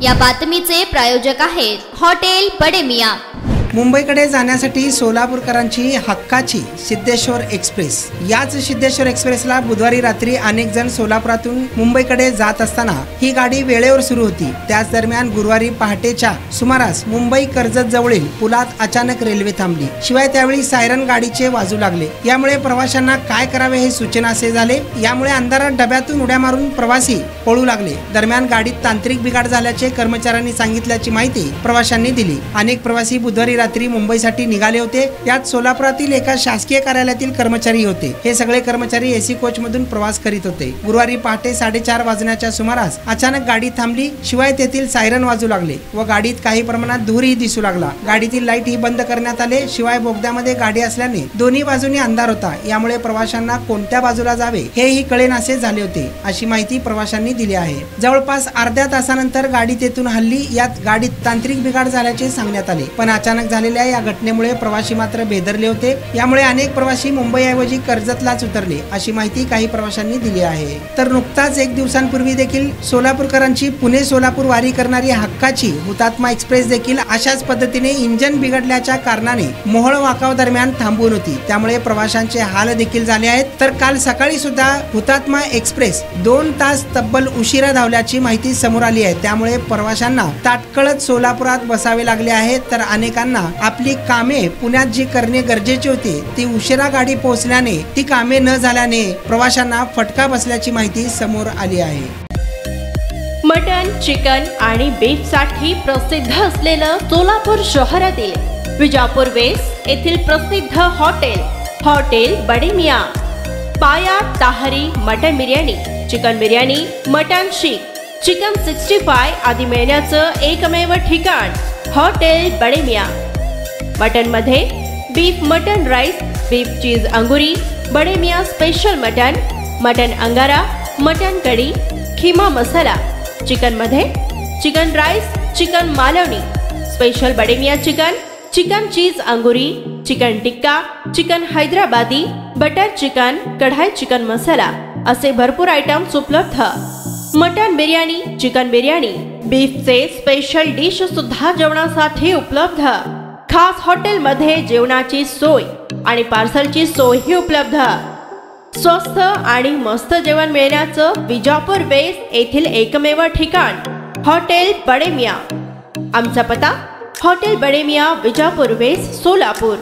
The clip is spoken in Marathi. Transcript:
या बातमीचे प्रायोजक आहेत हॉटेल बडे मियां। मुंबईकडे जाण्यासाठी सोलापूरकरांची हक्काची सिद्धेश्वर एक्सप्रेस। याच सिद्धेश्वर एक्सप्रेसला बुधवारी रात्री अनेक जण सोलापुरातून मुंबईकडे जात असताना ही गाडी वेळेवर सुरू होती। त्याच दरम्यान गुरुवारी पहाटेच्या सुमारास मुंबई कर्जत जवळील पुलात अचानक रेल्वे थांबली। शिवाय त्यावेळी सायरन गाडीचे वाजू लागले। यामुळे प्रवाशांना काय करावे हे सूचनासे झाले। यामुळे अंधारात डब्यातून उड्या मारून प्रवासी पळू लागले। दरम्यान गाडीत तांत्रिक बिघाड झाल्याचे कर्मचाऱ्यांनी सांगितल्याची माहिती प्रवाशांनी दिली। अनेक प्रवासी बुधवारी रात्री मुंबईसाठी निघाले होते। यात सोलापुरातील एका शासकीय कार्यालयातील कर्मचारी होते। हे सगळे कर्मचारी एसी कोच मधून प्रवास करीत होते। गुरुवारी पहाटे 4:30 वाजण्याच्या सुमारास अचानक गाडी थांबली। शिवाय तेथील सायरन वाजू लागले व गाडीत काही प्रमाणात धूरही दिसू लागला। गाडीतील लाईट ही बंद करण्यात आले। शिवाय बोगद्यामध्ये गाडी असल्याने दोन्ही बाजूनी अंधार होता। यामुळे प्रवाशांना कोणत्या बाजूला जावे हेही कळेनासे झाले होते, अशी माहिती प्रवाशांनी दिली आहे। जवळपास अर्ध्या तासानंतर गाडी तेथून हल्ली। यात गाडीत तांत्रिक बिघाड झाल्याचे सांगण्यात आले, पण अचानक झालेल्या या घटनेमुळे प्रवासी मात्र बेदरले होते। यामुळे अनेक प्रवासी मुंबईऐवजी कर्जतलाच उतरले, अशी माहिती काही प्रवाशांनी दिली आहे। तर नुकताच एक दिवसांपूर्वी देखील सोलापूरकरांची पुणे सोलापूर वारी करणारी हक्काची हुतात्मा एक्सप्रेस देखील अशाच पद्धतीने इंजन बिघडल्याच्या कारणाने मोहोळ वाकाव दरम्यान थांबून होती। त्यामुळे प्रवाशांचे हाल देखील झाले आहेत। तर काल सकाळी सुद्धा हुतात्मा एक्सप्रेस 2 तास तब्बल उशिरा धावल्याची माहिती समोर आली आहे। त्यामुळे प्रवाशांना ताटकळत सोलापुरात बसावे लागले आहे। तर अनेकांना आपली कामे पुण्यात जी करणे गरजेची होती ती उशिरा गाडी पोहोचल्याने ती कामे न झाल्याने प्रवाशांना फटका बसल्याची माहिती समोर आली आहे। मटन, चिकन आणि बीफ साठी प्रसिद्ध असलेलं सोलापूर शहरातील विजापूर वेस्ट येथील प्रसिद्ध हॉटेल बडे मियां। पाया ताहरी mutton biryani, chicken biryani, mutton seekh, chicken 65 आदी मिळण्याचं एकमेव ठिकाण हॉटेल बडे मियां। मटन मध्ये beef mutton rice, beef cheese अंगुरी, Bade Miyan special mutton, mutton अंगारा, मटन कढी, खीमा मसाला। चिकन मध्ये chicken rice, chicken Malvani, special Bade Miyan chicken, chicken cheese अंगुरी, chicken tikka, chicken Hyderabadi, butter chicken, kadai chicken masala असे भरपूर आयटम्स उपलब्ध। मटन बिर्याणी, चिकन बिर्याणी, बीफचे स्पेशल डिश सुद्धा जेवणासाठी उपलब्ध। खास हॉटेलमध्ये जेवणाची सोय आणि पार्सलची सोयही उपलब्ध। स्वस्त आणि मस्त जेवण मिळण्याचं विजापूर वेस्ट येथील एकमेव ठिकाण हॉटेल बडे मियां। आमचा पत्ता हॉटेल बडे मियां, विजापूर वेस्ट, सोलापूर।